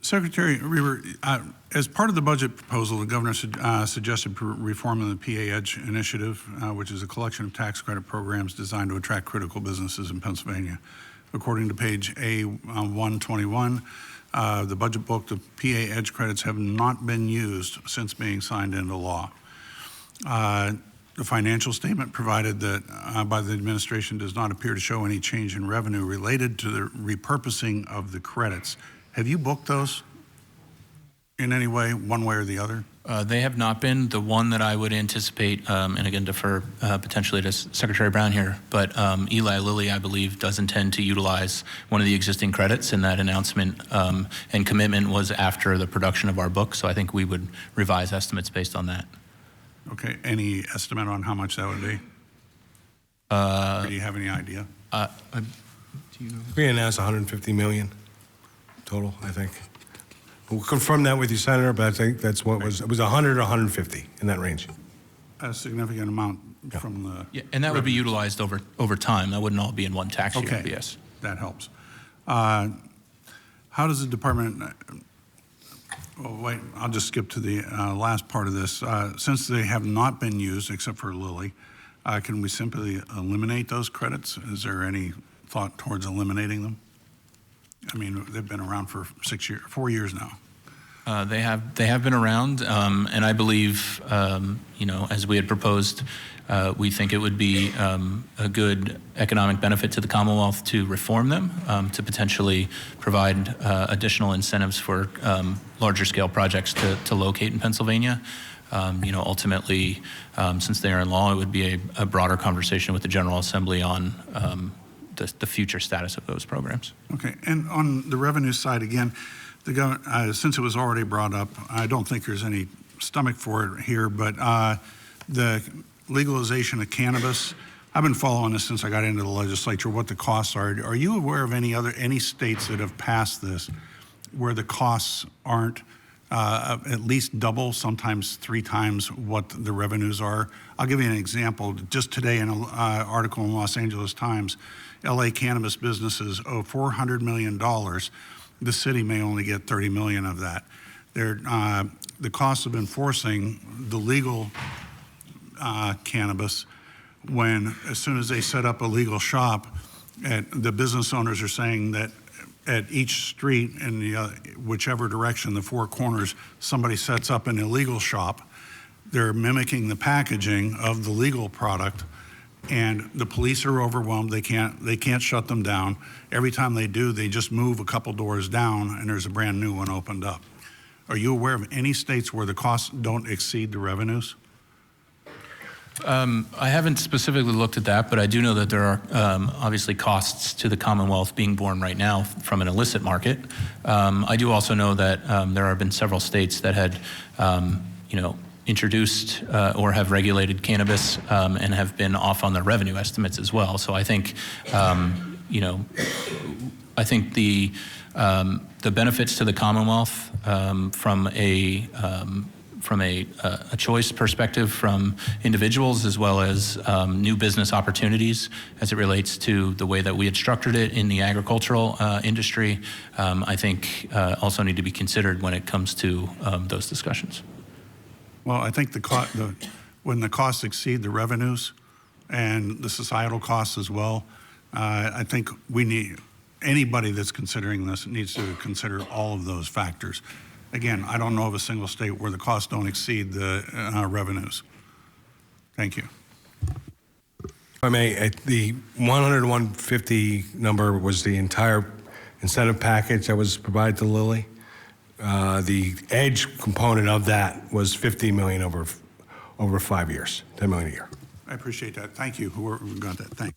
Secretary Reber, as part of the budget proposal, the governor suggested reform of the 𝐂𝐫𝐻 initiative, which is a collection of tax credit programs designed to attract critical businesses in Pennsylvania. According to page A121, the budget book, the 𝐂𝐫𝐻 credits have not been used since being signed into law. The financial statement provided by the administration does not appear to show any change in revenue related to the repurposing of the credits. Have you booked those in any way, one way or the other? They have not been. The one that I would anticipate, and again defer potentially to Secretary Browne here, but Eli Lilly, I believe, does intend to utilize one of the existing credits, and that announcement and commitment was after the production of our book, so I think we would revise estimates based on that. Okay, any estimate on how much that would be? Or do you have any idea? Do you know? We announced 150 million total, I think. We'll confirm that with you, Senator, but I think that's what it was 100 or 150 in that range. A significant amount from the And that would be utilized over time. That wouldn't all be in one tax year. Okay, Yes. that helps. How does the department, well, wait, I'll just skip to the last part of this. Since they have not been used, except for Lilly, can we simply eliminate those credits? Is there any thought towards eliminating them? I mean, they've been around for 4 years now. They have been around, and I believe, as we had proposed, we think it would be a good economic benefit to the Commonwealth to reform them, to potentially provide additional incentives for larger scale projects to locate in Pennsylvania. Ultimately, since they are in law, it would be a broader conversation with the General Assembly on the future status of those programs. Okay, and on the revenue side, again, the government, since it was already brought up, I don't think there's any stomach for it here, but the legalization of cannabis, I've been following this since I got into the legislature, what the costs are. Are you aware of any states that have passed this where the costs aren't at least double, sometimes 3 times what the revenues are? I'll give you an example. Just today in an article in Los Angeles Times, LA cannabis businesses owe $400 million. The city may only get 30 million of that. The cost of enforcing the legal cannabis, as soon as they set up a legal shop, the business owners are saying that at each street in whichever direction, the 4 corners, somebody sets up an illegal shop, they're mimicking the packaging of the legal product, and the police are overwhelmed. They can't shut them down. Every time they do, they just move a couple doors down, and there's a brand new one opened up. Are you aware of any states where the costs don't exceed the revenues? I haven't specifically looked at that, but I do know that there are obviously costs to the Commonwealth being borne right now from an illicit market. I do also know that there have been several states that had, introduced or have regulated cannabis and have been off on their revenue estimates as well. So I think, the benefits to the Commonwealth from a choice perspective from individuals, as well as new business opportunities as it relates to the way that we had structured it in the agricultural industry, I think also need to be considered when it comes to those discussions. Well, I think when the costs exceed the revenues and the societal costs as well, I think anybody that's considering this needs to consider all of those factors. Again, I don't know of a single state where the costs don't exceed the revenues. Thank you. If I may, the 100 to 150 number was the entire incentive package that was provided to Lilly. The edge component of that was 50 million over 5 years, 10 million a year. I appreciate that. Thank you, whoever got that. Thank you.